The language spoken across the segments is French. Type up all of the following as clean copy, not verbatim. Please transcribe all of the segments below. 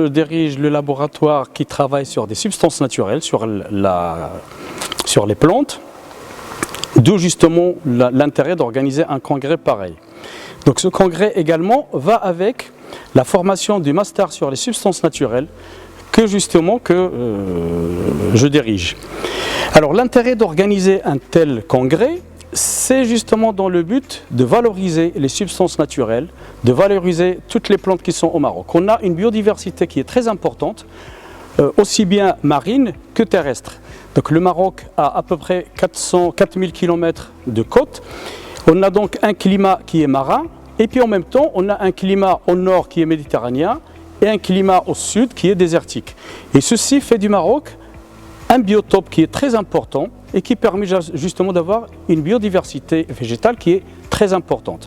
je dirige le laboratoire qui travaille sur des substances naturelles, sur les plantes, d'où justement l'intérêt d'organiser un congrès pareil. Donc ce congrès également va avec la formation du master sur les substances naturelles que je dirige. Alors l'intérêt d'organiser un tel congrès, c'est justement dans le but de valoriser les substances naturelles, de valoriser toutes les plantes qui sont au Maroc. On a une biodiversité qui est très importante, aussi bien marine que terrestre. Donc le Maroc a à peu près 4000 km de côte. On a donc un climat qui est marin, et puis en même temps, on a un climat au nord qui est méditerranéen et un climat au sud qui est désertique. Et ceci fait du Maroc un biotope qui est très important et qui permet justement d'avoir une biodiversité végétale qui est très importante.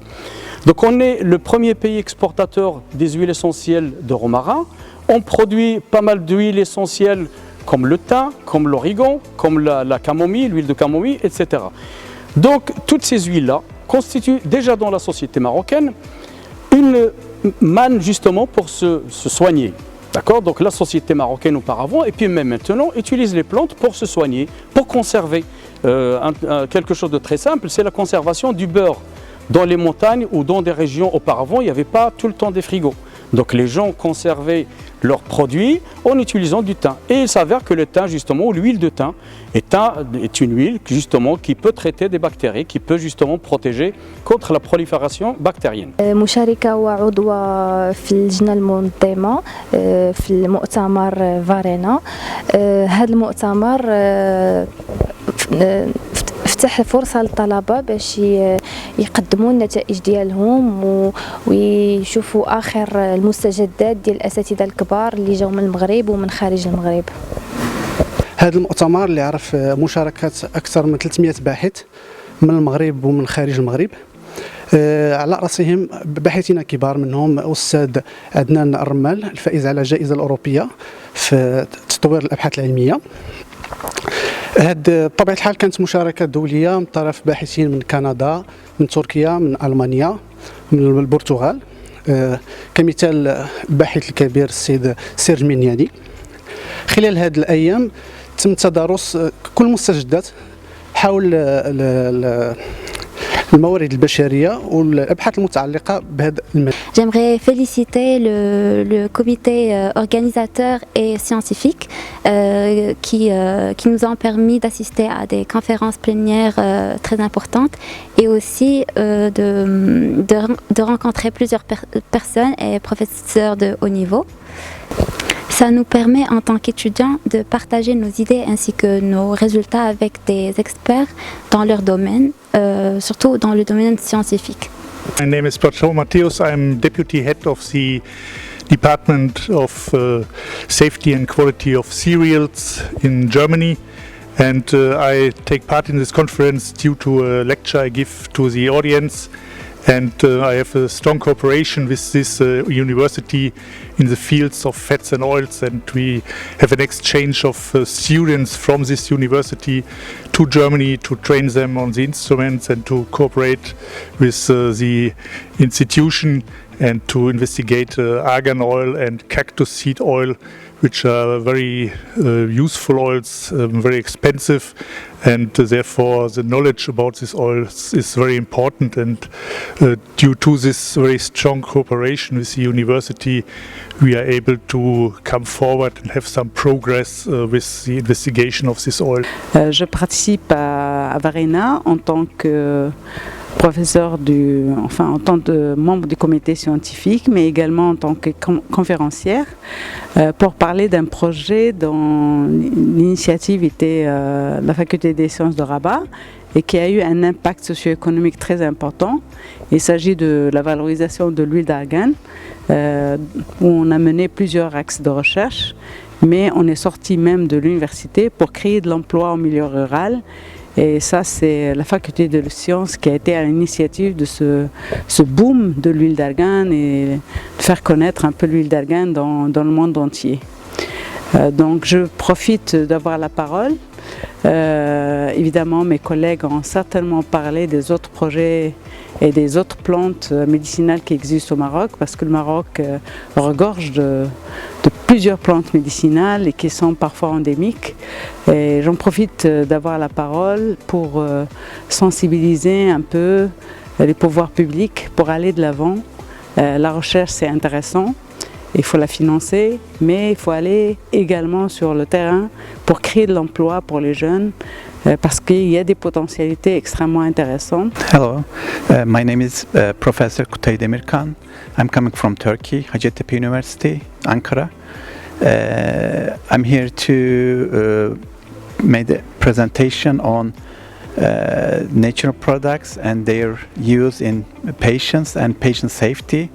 Donc on est le premier pays exportateur des huiles essentielles de romarin. On produit pas mal d'huiles essentielles comme le thym, comme l'origan, comme la camomille, l'huile de camomille, etc. Donc toutes ces huiles-là constituent déjà dans la société marocaine une manne justement pour se soigner. D'accord? Donc la société marocaine auparavant et puis même maintenant utilise les plantes pour se soigner, pour conserver quelque chose de très simple, c'est la conservation du beurre. Dans les montagnes ou dans des régions auparavant, il n'y avait pas tout le temps des frigos. Donc les gens conservaient leurs produits en utilisant du thym. Et il s'avère que le thym justement, ou l'huile de thym, est une huile justement qui peut traiter des bactéries, qui peut justement protéger contre la prolifération bactérienne. مشاركة وعضوة في اللجنة المنظمة في المؤتمر فارينا. هذا المؤتمر فتح فرصة للطلبة باش يقدموا النتائج ديالهم ويشوفوا آخر المستجدات ديال الأساتذة الكبار اللي جاوا من المغرب ومن خارج المغرب. هذا المؤتمر اللي عرف مشاركة أكثر من 300 باحث من المغرب ومن خارج المغرب، على رأسهم باحثين كبار منهم أستاذ عدنان الرمال الفائز على الجائزة الأوروبية في تطوير الأبحاث العلمية. بطبيعة الحال كانت مشاركة دولية من طرف باحثين من كندا، من تركيا، من ألمانيا، من البرتغال، كمثال الباحث الكبير السيد سيرج مينياني. خلال هذه الأيام تم تدارس كل المستجدات حول الموارد البشرية والأبحاث المتعلقة بهذا المجال. J'aimerais féliciter le comité organisateur et scientifique qui nous ont permis d'assister à des conférences plénières très importantes et aussi de rencontrer plusieurs personnes et professeurs de haut niveau. Ça nous permet en tant qu'étudiants de partager nos idées ainsi que nos résultats avec des experts dans leur domaine, surtout dans le domaine scientifique. My name is Bartolo Matthäus. I'm Deputy Head of the Department of Safety and Quality of Cereals in Germany, and I take part in this conference due to a lecture I give to the audience. And I have a strong cooperation with this university in the fields of fats and oils, and we have an exchange of students from this university to Germany to train them on the instruments and to cooperate with the institution and to investigate argan oil and cactus seed oil, which are very useful oils, very expensive, and therefore the knowledge about these oils is very important. And due to this very strong cooperation with the university, we are able to come forward and have some progress with the investigation of this oil. Je participe à Varena en tant que professeur en tant que membre du comité scientifique, mais également en tant que conférencière, pour parler d'un projet dont l'initiative était la faculté des sciences de Rabat et qui a eu un impact socio-économique très important. Il s'agit de la valorisation de l'huile d'argan, où on a mené plusieurs axes de recherche, mais on est sorti même de l'université pour créer de l'emploi au milieu rural. Et ça, c'est la faculté de sciences qui a été à l'initiative de ce boom de l'huile d'argan et de faire connaître un peu l'huile d'argan dans le monde entier. Donc je profite d'avoir la parole. Évidemment, mes collègues ont certainement parlé des autres projets et des autres plantes médicinales qui existent au Maroc, parce que le Maroc regorge de plusieurs plantes médicinales et qui sont parfois endémiques. Et j'en profite d'avoir la parole pour sensibiliser un peu les pouvoirs publics pour aller de l'avant. La recherche, c'est intéressant, il faut la financer, mais il faut aller également sur le terrain pour créer de l'emploi pour les jeunes, parce qu'il y a des potentialités extrêmement intéressantes. Hello, my name is Professor Kutay Demirkan. I'm coming from Turkey, Hacettepe University, Ankara. I'm here to make a presentation on natural products and their use in patients and patient safety.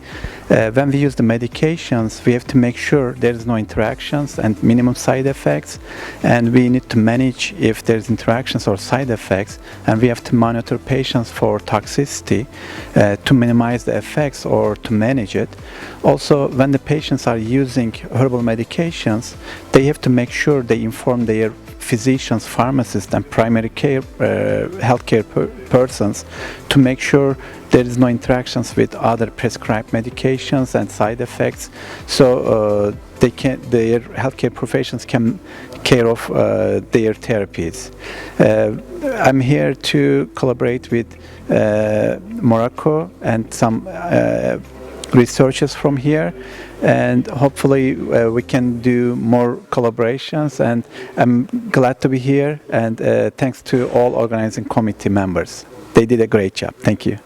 When we use the medications, we have to make sure there is no interactions and minimum side effects, and we need to manage if there's interactions or side effects, and we have to monitor patients for toxicity to minimize the effects or to manage it. Also, when the patients are using herbal medications, they have to make sure they inform their physicians, pharmacists, and primary care healthcare persons to make sure there is no interactions with other prescribed medications and side effects, so their healthcare professions can care of their therapies. I'm here to collaborate with Morocco and some researchers from here, and hopefully we can do more collaborations, and I'm glad to be here, and thanks to all organizing committee members. They did a great job. Thank you.